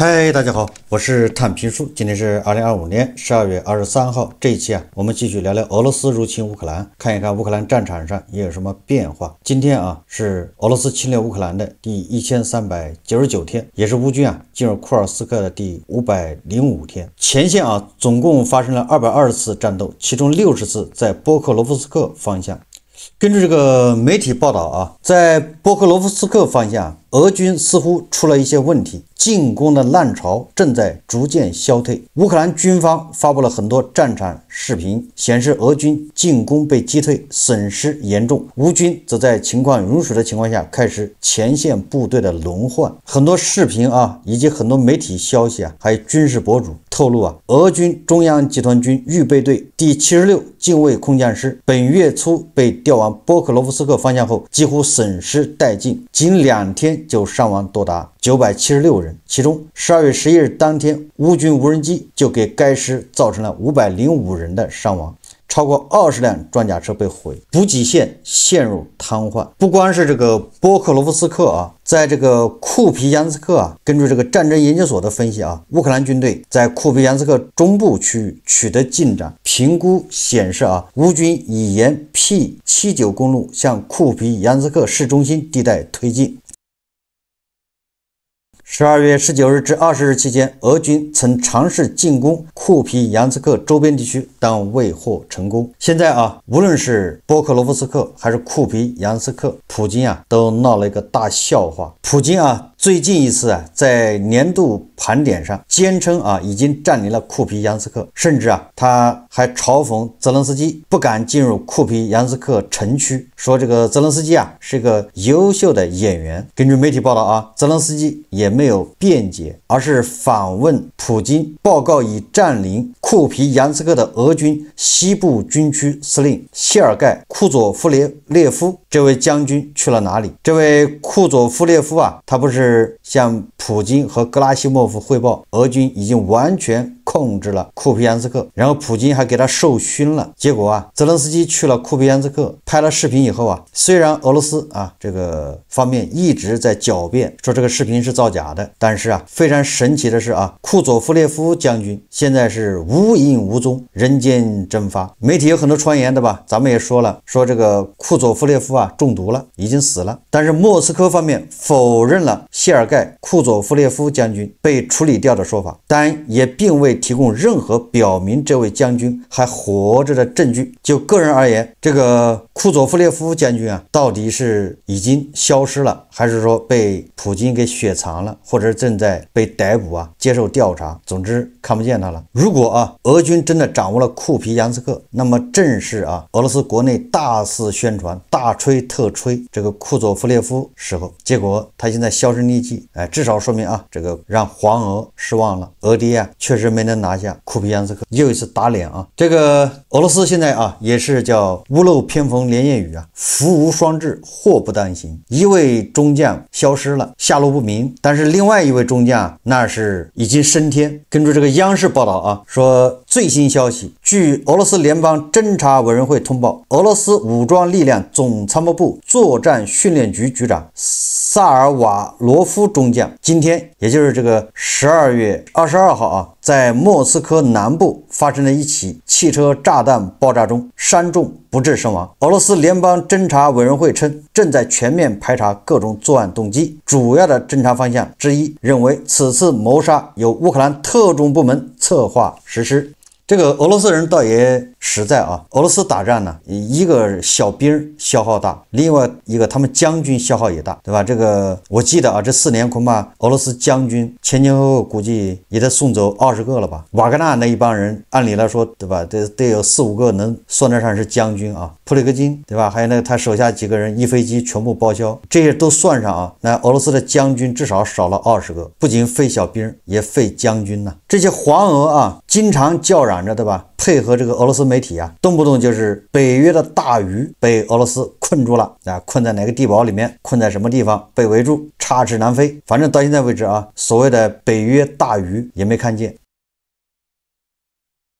嗨，大家好，我是探评书。今天是2025年12月23号。这一期我们继续聊聊俄罗斯入侵乌克兰，看一看乌克兰战场上也有什么变化。今天是俄罗斯侵略乌克兰的第1399天，也是乌军进入库尔斯克的第505天。前线总共发生了220次战斗，其中60次在波克罗夫斯克方向。根据这个媒体报道在波克罗夫斯克方向，俄军似乎出了一些问题，进攻的浪潮正在逐渐消退。乌克兰军方发布了很多战场视频，显示俄军进攻被击退，损失严重。乌军则在情况允许的情况下，开始前线部队的轮换。很多视频以及很多媒体消息还有军事博主透露俄军中央集团军预备队第76近卫空降师本月初被调往波克罗夫斯克方向后，几乎损失殆尽，仅2天就伤亡多达976人。其中12月11日当天，乌军无人机就给该师造成了505人的伤亡，超过20辆装甲车被毁，补给线陷入瘫痪。不光是这个波克罗夫斯克在这个库皮扬斯克根据这个战争研究所的分析乌克兰军队在库皮扬斯克中部区域取得进展，评估显示乌军已沿 P79 公路向库皮扬斯克市中心地带推进。12月19日至20日期间，俄军曾尝试进攻库皮扬斯克周边地区，但未获成功。现在无论是波克罗夫斯克还是库皮扬斯克，普京都闹了一个大笑话。普京最近一次在年度盘点上坚称已经占领了库皮扬斯克，甚至他还嘲讽泽连斯基不敢进入库皮扬斯克城区，说这个泽连斯基是个优秀的演员。根据媒体报道泽连斯基也没有辩解，而是反问普京，报告已占领库皮扬斯克的俄军西部军区司令谢尔盖·库佐夫列夫这位将军去了哪里？这位库佐夫列夫他不是向普京和格拉西莫夫汇报俄军已经完全控制了库皮扬斯克，然后普京还给他授勋了。结果泽连斯基去了库皮扬斯克，拍了视频以后虽然俄罗斯这个方面一直在狡辩说这个视频是造假的，但是非常神奇的是库佐夫列夫将军现在是无影无踪，人间蒸发。媒体有很多传言，对吧？咱们也说了，说这个库佐夫列夫中毒了，已经死了。但是莫斯科方面否认了谢尔盖·库佐夫列夫将军被处理掉的说法，但也并未提供任何表明这位将军还活着的证据。就个人而言，这个库佐夫列夫将军到底是已经消失了，还是说被普京给雪藏了，或者正在被逮捕接受调查？总之看不见他了。如果俄军真的掌握了库皮扬斯克，那么正是俄罗斯国内大肆宣传、大吹特吹这个库佐夫列夫时候，结果他现在销声匿迹，至少说明这个让黄俄失望了，俄爹确实没能拿下库皮扬斯克，又一次打脸这个俄罗斯现在也是叫屋漏偏逢连夜雨福无双至，祸不单行。一位中将消失了，下落不明，但是另外一位中将那是已经升天。根据这个央视报道说最新消息，据俄罗斯联邦侦察委员会通报，俄罗斯武装力量总参谋部作战训练局局长萨尔瓦罗夫中将今天，也就是这个12月22号在莫斯科南部发生了一起汽车炸弹爆炸中伤重不治身亡。俄罗斯联邦侦察委员会称，正在全面排查各种作案动机，主要的侦查方向之一认为此次谋杀由乌克兰特种部门策划实施。这个俄罗斯人倒也实在俄罗斯打仗呢，一个小兵消耗大，另外一个他们将军消耗也大，对吧？这个我记得这4年恐怕俄罗斯将军前前后后估计也得送走20个了吧。瓦格纳那一帮人按理来说，对吧，得有4、5个能算得上是将军普里戈金，对吧？还有那个他手下几个人，一飞机全部报销，这些都算上那俄罗斯的将军至少少了20个，不仅废小兵也废将军呢。这些黄俄经常叫嚷着，对吧，配合这个俄罗斯媒体动不动就是北约的大鱼被俄罗斯困住了困在哪个地堡里面，困在什么地方被围住，插翅难飞。反正到现在为止所谓的北约大鱼也没看见。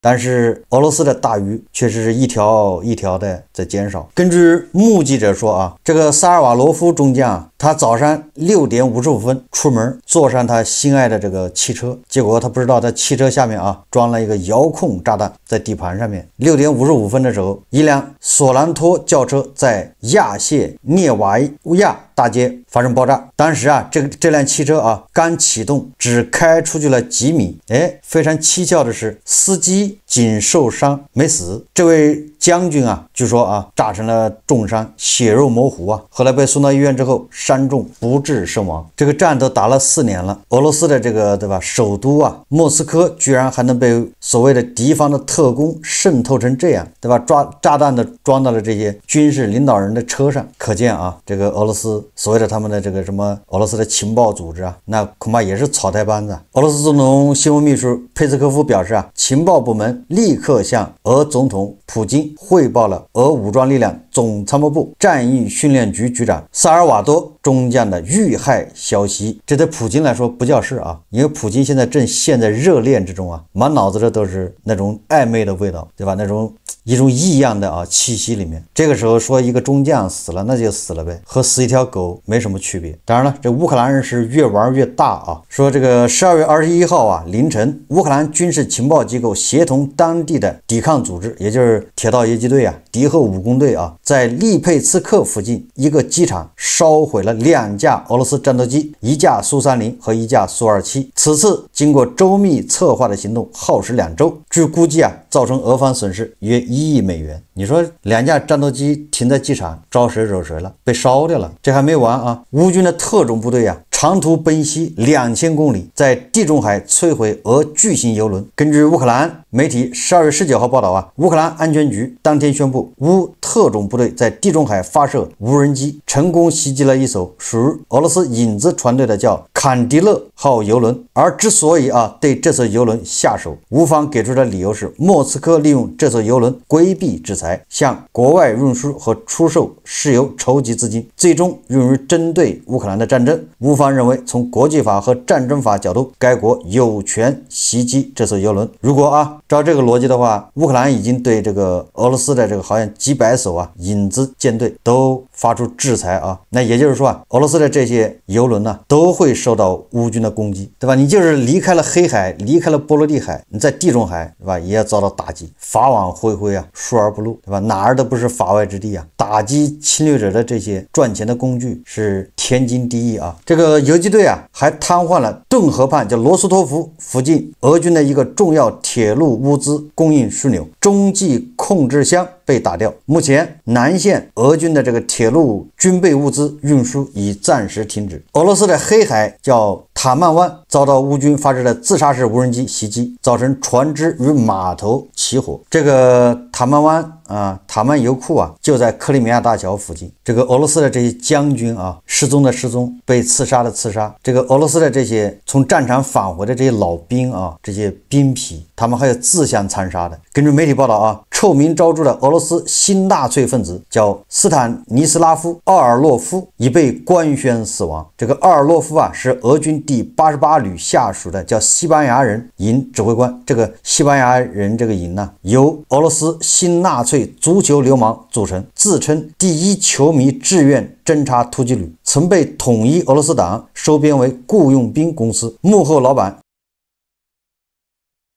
但是俄罗斯的大鱼确实是一条一条的在减少。根据目击者说啊，这个萨尔瓦罗夫中将啊，他早上6点55分出门，坐上他心爱的这个汽车，结果他不知道他汽车下面啊装了一个遥控炸弹，在底盘上面。6点55分的时候，一辆索兰托轿车在亚谢涅瓦亚大街发生爆炸。当时啊，这辆汽车啊刚启动，只开出去了几米。非常蹊跷的是，司机仅受伤没死。这位将军啊，据说啊炸成了重伤，血肉模糊啊。后来被送到医院之后，伤重不治身亡。这个战都打了4年了，俄罗斯的这个对吧，首都啊莫斯科居然还能被所谓的敌方的特工渗透成这样，对吧？炸弹的装到了这些军事领导人的车上，可见啊，这个俄罗斯所谓的他们的这个什么俄罗斯的情报组织啊，那恐怕也是草台班子。俄罗斯总统新闻秘书佩斯科夫表示啊，情报部门立刻向俄总统普京汇报了俄武装力量总参谋部战役训练局局长萨尔瓦多中将的遇害消息。这对普京来说不叫事啊，因为普京现在正陷在热恋之中啊，满脑子的都是那种暧昧的味道，对吧？那种一种异样的啊气息里面。这个时候说一个中将死了，那就死了呗，和死一条狗没什么区别。当然了，这乌克兰人是越玩越大啊。说这个12月21号啊凌晨，乌克兰军事情报机构协同当地的抵抗组织，也就是铁道游击队啊、敌后武工队啊，在利佩茨克附近一个机场烧毁了2架俄罗斯战斗机，1架苏30和1架苏27。此次经过周密策划的行动，耗时2周，据估计啊，造成俄方损失约1亿美元。你说2架战斗机停在机场，招谁惹谁了？被烧掉了。这还没完啊！乌军的特种部队啊，长途奔袭2000公里，在地中海摧毁俄巨型油轮。根据乌克兰媒体12月19号报道啊，乌克兰安全局当天宣布，乌特种部队在地中海发射无人机，成功袭击了一艘属于俄罗斯影子船队的叫坎迪勒号油轮。而之所以啊对这艘油轮下手，乌方给出的理由是莫斯科利用这艘油轮规避制裁，向国外运输和出售石油筹集资金，最终用于针对乌克兰的战争。乌方认为，从国际法和战争法角度，该国有权袭击这艘油轮。如果啊照这个逻辑的话，乌克兰已经对这个俄罗斯的这个好像几百艘啊影子舰队都发出制裁啊，那也就是说啊，俄罗斯的这些油轮呢都会受到乌军的攻击，对吧？你就是离开了黑海，离开了波罗的海，你在地中海，对吧？也要遭到打击，法网恢恢啊，疏而不漏，对吧？哪儿都不是法外之地啊！打击侵略者的这些赚钱的工具是天经地义啊！这个游击队啊，还瘫痪了顿河畔叫罗斯托夫附近俄军的一个重要铁路物资供应枢纽，中继控制箱被打掉。目前南线俄军的这个铁路军备物资运输已暂时停止。俄罗斯的黑海叫塔曼湾遭到乌军发射的自杀式无人机袭击，造成船只与码头起火。这个塔曼湾啊，塔曼油库啊，就在克里米亚大桥附近。这个俄罗斯的这些将军啊，失踪的失踪，被刺杀的刺杀。这个俄罗斯的这些从战场返回的这些老兵啊，这些兵痞，他们还有自相残杀的。根据媒体报道啊，臭名昭著的俄罗斯新纳粹分子叫斯坦尼斯拉夫·奥尔洛夫已被官宣死亡。这个奥尔洛夫啊，是俄军第88旅下属的叫西班牙人营指挥官。这个西班牙人这个营呢，由俄罗斯新纳粹足球流氓组成，自称第一球迷志愿侦察突击旅，曾被统一俄罗斯党收编为雇佣兵公司，幕后老板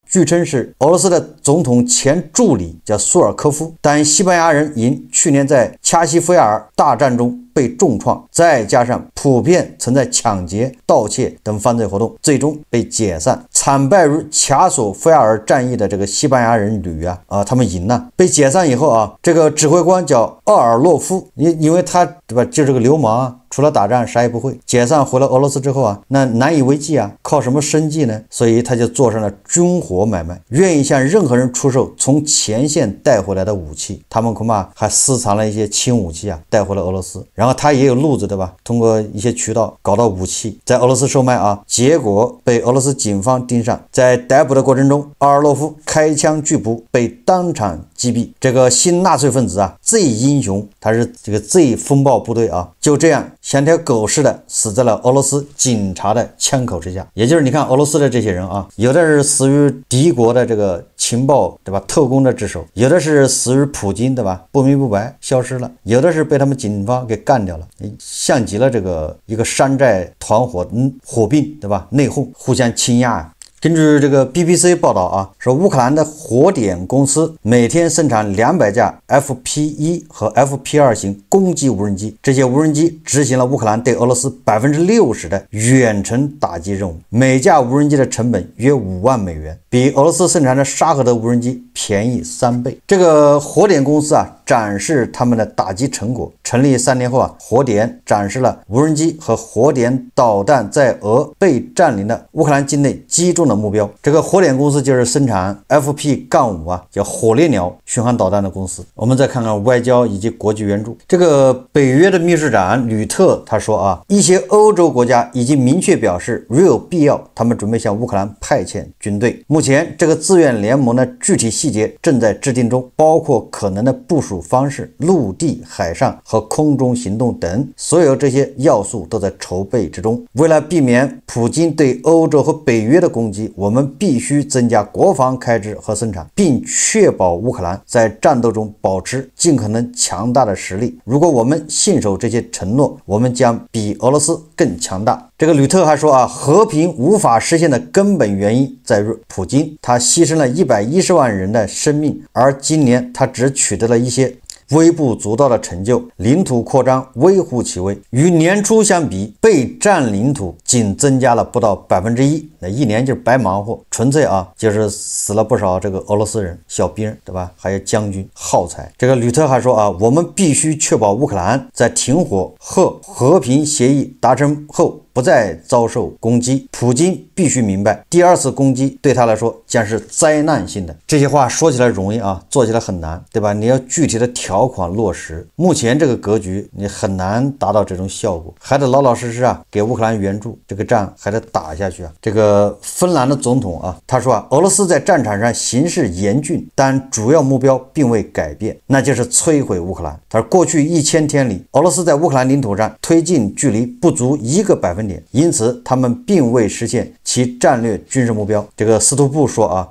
据称是俄罗斯的总统前助理叫苏尔科夫。但西班牙人营去年在恰西菲亚尔大战中被重创，再加上普遍存在抢劫、盗窃等犯罪活动，最终被解散。惨败于卡索菲亚尔战役的这个西班牙人旅啊，他们营呢被解散以后啊，这个指挥官叫奥尔洛夫，因为他对吧，就是个流氓啊，除了打仗啥也不会。解散回了俄罗斯之后啊，那难以为继啊，靠什么生计呢？所以他就做上了军火买卖，愿意向任何人出售从前线带回来的武器。他们恐怕还私藏了一些轻武器啊，带回了俄罗斯。然后他也有路子，对吧？通过一些渠道搞到武器，在俄罗斯售卖啊，结果被俄罗斯警方盯上，在逮捕的过程中，奥尔洛夫开枪拒捕，被当场击毙。这个新纳粹分子啊，Z 英雄，他是这个 Z 风暴部队啊，就这样像条狗似的死在了俄罗斯警察的枪口之下。也就是你看俄罗斯的这些人啊，有的是死于敌国的这个情报，对吧？特工的之手，有的是死于普京，对吧？不明不白消失了，有的是被他们警方给干掉了，像极了这个一个山寨团伙火并，对吧？内讧，互相倾轧啊。根据这个 BBC 报道啊，说乌克兰的火点公司每天生产200架 FP1 和 FP2 型攻击无人机，这些无人机执行了乌克兰对俄罗斯60%的远程打击任务，每架无人机的成本约5万美元，比俄罗斯生产的沙赫德无人机便宜3倍。这个火点公司啊，展示他们的打击成果。成立3年后啊，火点展示了无人机和火点导弹在俄被占领的乌克兰境内击中的目标。这个火点公司就是生产 FP-5 啊，叫火烈鸟巡航导弹的公司。我们再看看外交以及国际援助。这个北约的秘书长吕特他说啊，一些欧洲国家已经明确表示，如有必要，他们准备向乌克兰派遣军队。目前这个自愿联盟的具体细节正在制定中，包括可能的部署方式、陆地、海上和空中行动等，所有这些要素都在筹备之中。为了避免普京对欧洲和北约的攻击，我们必须增加国防开支和生产，并确保乌克兰在战斗中保持尽可能强大的实力。如果我们信守这些承诺，我们将比俄罗斯更强大。这个吕特还说啊，和平无法实现的根本原因在于普京，他牺牲了110万人的生命，而今年他只取得了一些微不足道的成就，领土扩张微乎其微，与年初相比，被占领土仅增加了不到1%，那一年就是白忙活，纯粹啊就是死了不少这个俄罗斯人、小兵，对吧？还有将军、耗材。这个吕特还说啊，我们必须确保乌克兰在停火和和平协议达成后不再遭受攻击。普京必须明白，第2次攻击对他来说将是灾难性的。这些话说起来容易啊，做起来很难，对吧？你要具体的条款落实，目前这个格局你很难达到这种效果，还得老老实实啊给乌克兰援助，这个仗还得打下去啊。这个芬兰的总统啊，他说啊，俄罗斯在战场上形势严峻，但主要目标并未改变，那就是摧毁乌克兰。他说，过去1000天里，俄罗斯在乌克兰领土上推进距离不足1个百分点，因此他们并未实现其战略军事目标。这个斯图布说啊，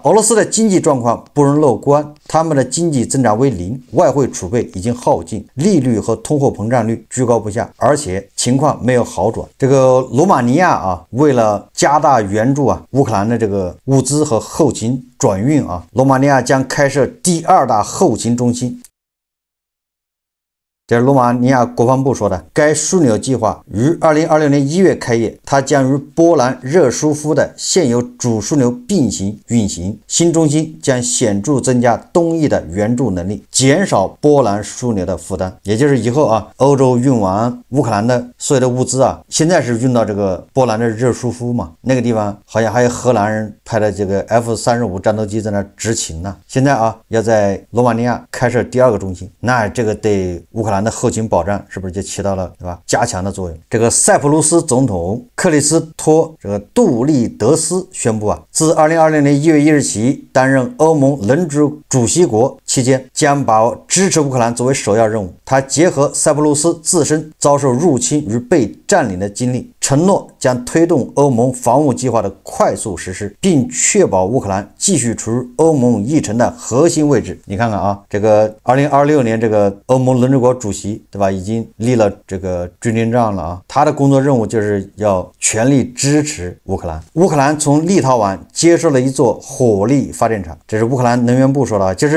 俄罗斯的经济状况不容乐观，他们的经济增长为0，外汇储备已经耗尽，利率和通货膨胀率居高不下，而且情况没有好转。这个罗马尼亚啊，为了加大援助啊乌克兰的这个物资和后勤转运啊，罗马尼亚将开设第2大后勤中心。这是罗马尼亚国防部说的。该枢纽计划于2026年1月开业，它将与波兰热舒夫的现有主枢纽并行运行。新中心将显著增加东翼的援助能力，减少波兰枢纽的负担。也就是以后啊，欧洲运完乌克兰的所有的物资啊，现在是运到这个波兰的热舒夫嘛，那个地方好像还有荷兰人派的这个 F-35战斗机在那执勤呢。现在啊，要在罗马尼亚开设第2个中心，那这个对乌克兰的后勤保障是不是就起到了，对吧？加强的作用。这个塞浦路斯总统克里斯托这个杜利德斯宣布啊，自2020年1月1日起担任欧盟轮值主席国期间，将把支持乌克兰作为首要任务。他结合塞浦路斯自身遭受入侵与被占领的经历，承诺将推动欧盟防务计划的快速实施，并确保乌克兰继续处于欧盟议程的核心位置。你看看啊，这个2026年这个欧盟轮值国主席，对吧？已经立了这个军令状了啊。他的工作任务就是要全力支持乌克兰。乌克兰从立陶宛接收了一座火力发电厂，这是乌克兰能源部说的啊，就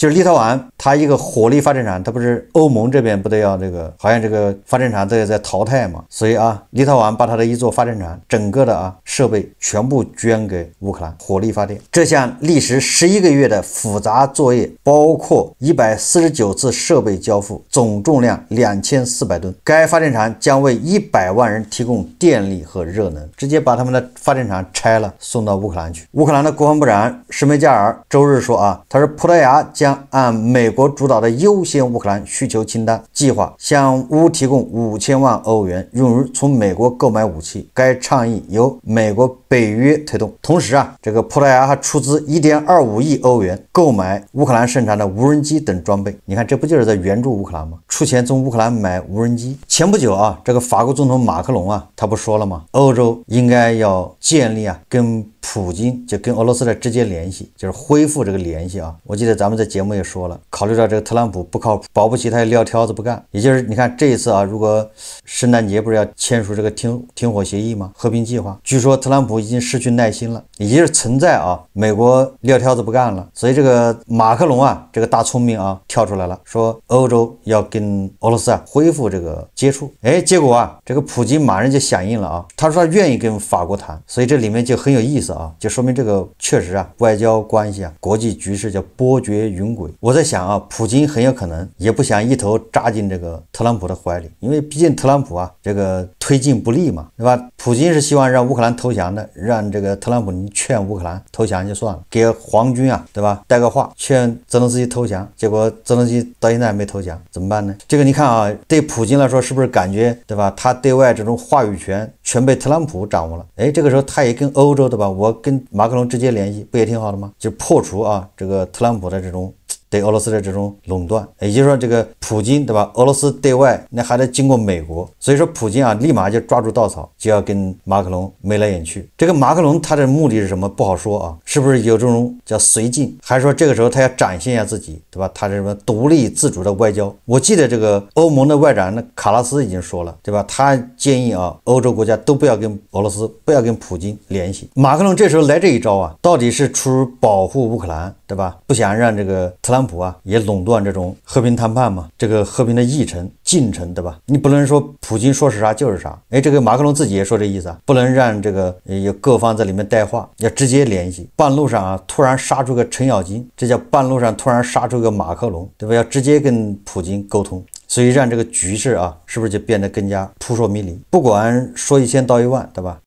是立陶宛，它一个火力发电厂，它不是欧盟这边不都要这个，好像这个发电厂这个在淘汰嘛，所以啊，立陶宛把它的一座发电厂整个的设备全部捐给乌克兰火力发电。这项历时11个月的复杂作业，包括149次设备交付，总重量2400吨。该发电厂将为100万人提供电力和热能，直接把他们的发电厂拆了，送到乌克兰去。乌克兰的国防部长施梅加尔周日说啊，他说葡萄牙将将按美国主导的优先乌克兰需求清单计划向乌提供5000万欧元，用于从美国购买武器。该倡议由美国、北约推动。同时这个葡萄牙还出资1.25亿欧元购买乌克兰生产的无人机等装备。你看，这不就是在援助乌克兰吗？出钱从乌克兰买无人机。前不久这个法国总统马克龙他不说了吗？欧洲应该要建立跟普京就跟俄罗斯的直接联系，就是恢复这个联系我记得咱们在节目也说了，考虑到这个特朗普不靠谱，保不齐他也撂挑子不干。也就是你看这一次如果圣诞节不是要签署这个停火协议吗？和平计划，据说特朗普已经失去耐心了，也就是存在美国撂挑子不干了。所以这个马克龙这个大聪明跳出来了，说欧洲要跟俄罗斯恢复这个接触。结果这个普京马上就响应了他说他愿意跟法国谈。所以这里面就很有意思就说明这个确实外交关系国际局势叫波谲云诡。我在想普京很有可能也不想一头扎进这个特朗普的怀里，因为毕竟特朗普这个推进不利嘛，对吧？普京是希望让乌克兰投降的，让这个特朗普你劝乌克兰投降就算了，给皇军对吧带个话劝泽连斯基投降，结果泽连斯基到现在还没投降，怎么办呢？这个你看对普京来说是不是感觉对吧？他对外这种话语权全被特朗普掌握了。这个时候他也跟欧洲对吧？我跟马克龙直接联系，不也挺好的吗？就破除这个特朗普的这种对俄罗斯的这种垄断。也就是说这个普京对吧？俄罗斯对外那还得经过美国，所以说普京立马就抓住稻草，就要跟马克龙眉来眼去。这个马克龙他的目的是什么不好说是不是有这种叫绥靖，还是说这个时候他要展现一下自己对吧？他是什么独立自主的外交。我记得这个欧盟的外长那卡拉斯已经说了对吧？他建议欧洲国家都不要跟俄罗斯不要跟普京联系。马克龙这时候来这一招到底是出于保护乌克兰对吧？不想让这个特朗普也垄断这种和平谈判嘛，这个和平的议程进程对吧？你不能说普京说是啥就是啥。这个马克龙自己也说这意思不能让这个有各方在里面带话，要直接联系。半路上突然杀出个程咬金，这叫半路上突然杀出个马克龙对吧？要直接跟普京沟通。所以让这个局势是不是就变得更加扑朔迷离？不管说1000道1万对吧？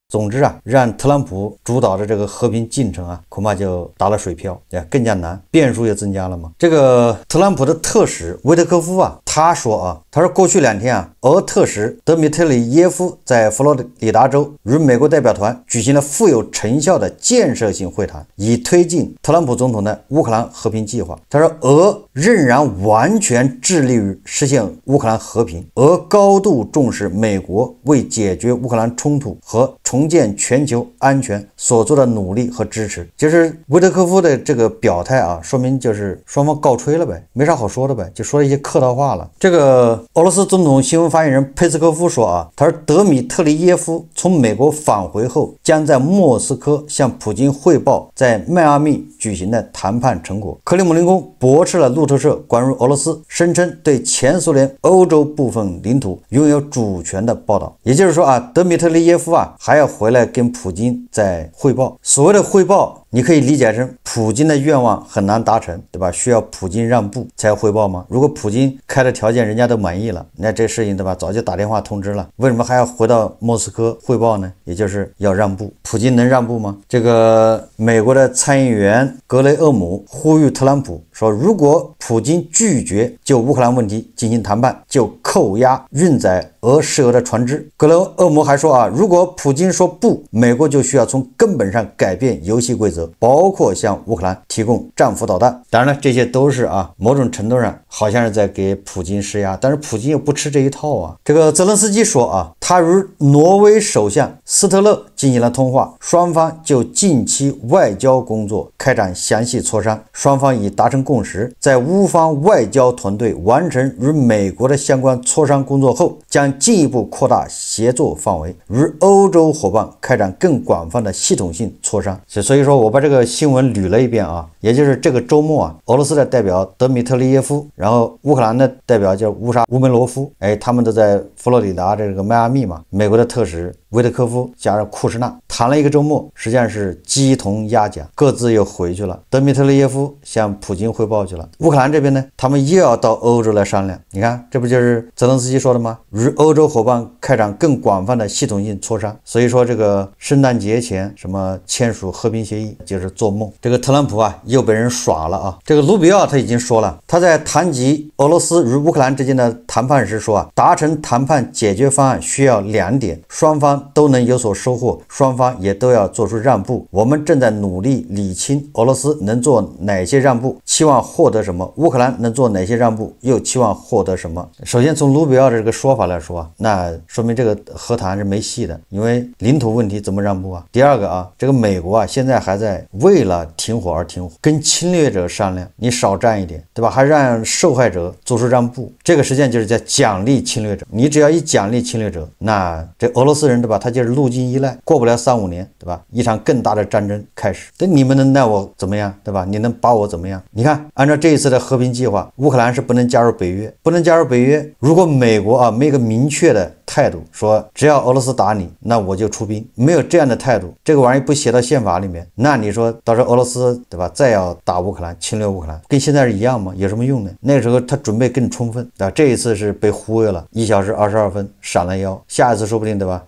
总之让特朗普主导的这个和平进程恐怕就打了水漂，更加难，变数也增加了嘛。这个特朗普的特使维特科夫他说他说过去2天俄特使德米特里耶夫在佛罗里达州与美国代表团举行了富有成效的建设性会谈，以推进特朗普总统的乌克兰和平计划。他说俄仍然完全致力于实现乌克兰和平，俄高度重视美国为解决乌克兰冲突和重建全球安全所做的努力和支持。就是维特科夫的这个表态说明就是双方告吹了呗，没啥好说的呗，就说了一些客套话了。这个俄罗斯总统新闻发言人佩斯科夫说他说德米特里耶夫从美国返回后，将在莫斯科向普京汇报在迈阿密举行的谈判成果。克里姆林宫驳斥了路透社关于俄罗斯声称对前苏联欧洲部分领土拥有主权的报道。也就是说德米特里耶夫还要回来跟普京再汇报。所谓的汇报你可以理解成普京的愿望很难达成对吧？需要普京让步才汇报吗？如果普京开的条件人家都满意了，那这事情对吧早就打电话通知了，为什么还要回到莫斯科汇报呢？也就是要让步。普京能让步吗？这个美国的参议员格雷厄姆呼吁特朗普说，如果普京拒绝就乌克兰问题进行谈判，就扣押运载俄石油的船只。格雷厄姆还说如果普京说不，美国就需要从根本上改变游戏规则，包括向乌克兰提供战斧导弹。当然了，这些都是某种程度上好像是在给普京施压，但是普京又不吃这一套这个泽连斯基说他与挪威首相斯特勒进行了通话，双方就近期外交工作开展详细磋商，双方已达成共识，在乌方外交团队完成与美国的相关磋商工作后，将进一步扩大协作范围，与欧洲伙伴开展更广泛的系统性磋商。所以说我把这个新闻捋了一遍也就是这个周末俄罗斯的代表德米特里耶夫，然后乌克兰的代表叫乌梅罗夫，他们都在佛罗里达这个迈阿密嘛。美国的特使维特科夫加上库什纳谈了一个周末，实际上是鸡同鸭讲，各自又回去了。德米特利耶夫向普京汇报去了。乌克兰这边呢，他们又要到欧洲来商量。你看，这不就是泽连斯基说的吗？与欧洲伙伴开展更广泛的系统性磋商。所以说，这个圣诞节前什么签署和平协议就是做梦。这个特朗普啊，又被人耍了啊。这个卢比奥他已经说了，他在谈及俄罗斯与乌克兰之间的谈判时说啊，达成谈判解决方案需要2点，双方都能有所收获，双方也都要做出让步。我们正在努力理清俄罗斯能做哪些让步，期望获得什么；乌克兰能做哪些让步，又期望获得什么。首先从卢比奥的这个说法来说啊，那说明这个和谈是没戏的，因为领土问题怎么让步啊？第二个啊，这个美国啊现在还在为了停火而停火，跟侵略者商量，你少占一点，对吧？还让受害者做出让步，这个实际上就是在奖励侵略者。你只要一奖励侵略者，那这俄罗斯人对吧？他就是路径依赖，过不了3-5年，对吧？一场更大的战争开始。对，你们能奈我怎么样，对吧？你能把我怎么样？你看，按照这一次的和平计划，乌克兰是不能加入北约，不能加入北约。如果美国啊没有个明确的态度，说只要俄罗斯打你，那我就出兵，没有这样的态度，这个玩意不写到宪法里面，那你说到时候俄罗斯对吧，再要打乌克兰，侵略乌克兰，跟现在是一样吗？有什么用呢？那个时候他准备更充分，对吧？这一次是被忽悠了，1小时22分闪了腰，下一次说不定对吧？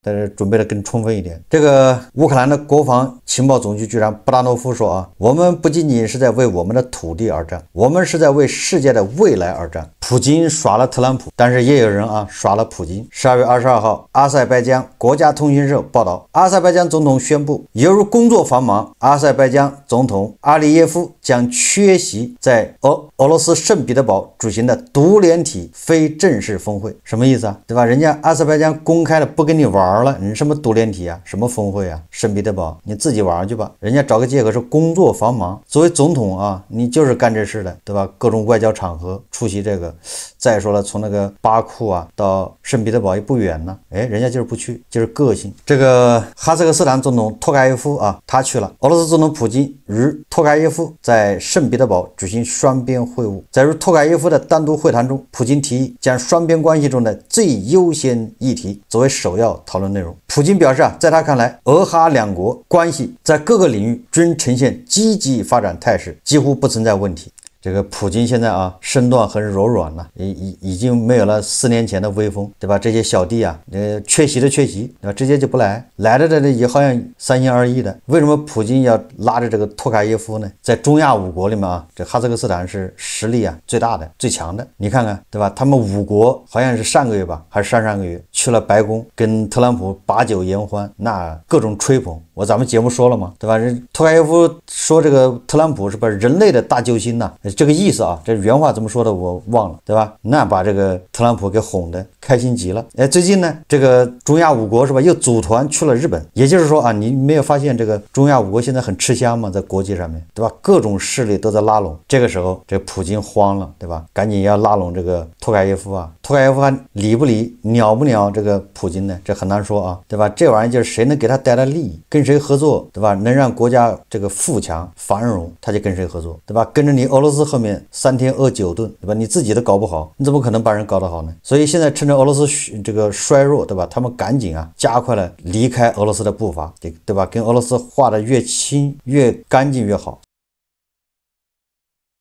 但是准备的更充分一点。这个乌克兰的国防情报总局局长布达诺夫说啊，我们不仅仅是在为我们的土地而战，我们是在为世界的未来而战。普京耍了特朗普，但是也有人啊耍了普京。12月22号，阿塞拜疆国家通讯社报道，阿塞拜疆总统宣布，由于工作繁忙，阿塞拜疆总统阿里耶夫将缺席在俄罗斯圣彼得堡举行的独联体非正式峰会。什么意思啊？对吧？人家阿塞拜疆公开的不跟你玩了，你什么独联体啊，什么峰会啊，圣彼得堡你自己玩去吧。人家找个借口是工作繁忙，作为总统啊，你就是干这事的，对吧？各种外交场合出席这个。再说了，从那个巴库啊到圣彼得堡也不远呢，人家就是不去，就是个性。这个哈萨克斯坦总统托卡耶夫啊，他去了。俄罗斯总统普京与托卡耶夫在圣彼得堡举行双边会晤。在与托卡耶夫的单独会谈中，普京提议将双边关系中的最优先议题作为首要讨论内容。普京表示啊，在他看来，俄哈两国关系在各个领域均呈现积极发展态势，几乎不存在问题。这个普京现在啊，身段很柔软了，已经没有了4年前的威风，对吧？这些小弟啊，缺席的缺席，对吧？直接就不来，来的这也好像三心二意的。为什么普京要拉着这个托卡耶夫呢？在中亚5国里面啊，这哈萨克斯坦是实力啊最大的、最强的。你看看，对吧？他们5国好像是上个月吧，还是上个月去了白宫，跟特朗普把酒言欢，那各种吹捧。咱们节目说了嘛，对吧？托卡耶夫说这个特朗普是把人类的大救星呐，这个意思啊，这原话怎么说的我忘了，对吧？那把这个特朗普给哄的开心极了。最近呢，这个中亚5国是吧，又组团去了日本。也就是说啊，你没有发现这个中亚5国现在很吃香吗？在国际上面，对吧？各种势力都在拉拢。这个时候，这普京慌了，对吧？赶紧要拉拢这个托卡耶夫啊。托卡耶夫还理不理、鸟不鸟这个普京呢？这很难说啊，对吧？这玩意儿就是谁能给他带来利益，跟谁合作，对吧？能让国家这个富强繁荣，他就跟谁合作，对吧？跟着你俄罗斯后面3天饿9顿，对吧？你自己都搞不好，你怎么可能把人搞得好呢？所以现在趁着俄罗斯这个衰弱，对吧？他们赶紧啊加快了离开俄罗斯的步伐，对吧？跟俄罗斯画的越清越干净越好。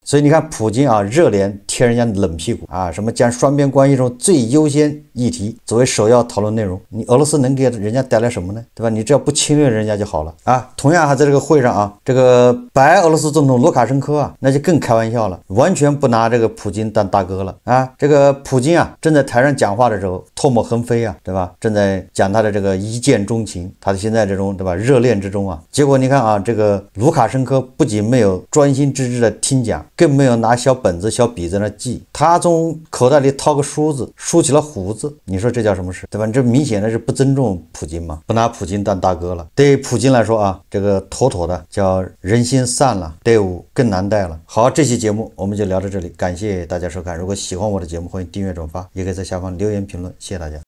所以你看普京啊，热脸贴人家冷屁股啊，什么将双边关系中最优先议题作为首要讨论内容，你俄罗斯能给人家带来什么呢？对吧？你只要不侵略人家就好了啊。同样还在这个会上啊，这个白俄罗斯总统卢卡申科啊，那就更开玩笑了，完全不拿这个普京当大哥了啊。这个普京啊，正在台上讲话的时候唾沫横飞啊，对吧？正在讲他的这个一见钟情，他的现在这种对吧热恋之中啊，结果你看啊，这个卢卡申科不仅没有专心致志的听讲，更没有拿小本子小笔在那记，他从口袋里掏个梳子梳起了胡子，你说这叫什么事，对吧？这明显的是不尊重普京嘛，不拿普京当大哥了。对普京来说啊，这个妥妥的叫人心散了，队伍更难带了。好，这期节目我们就聊到这里，感谢大家收看。如果喜欢我的节目，欢迎订阅转发，也可以在下方留言评论，谢谢大家。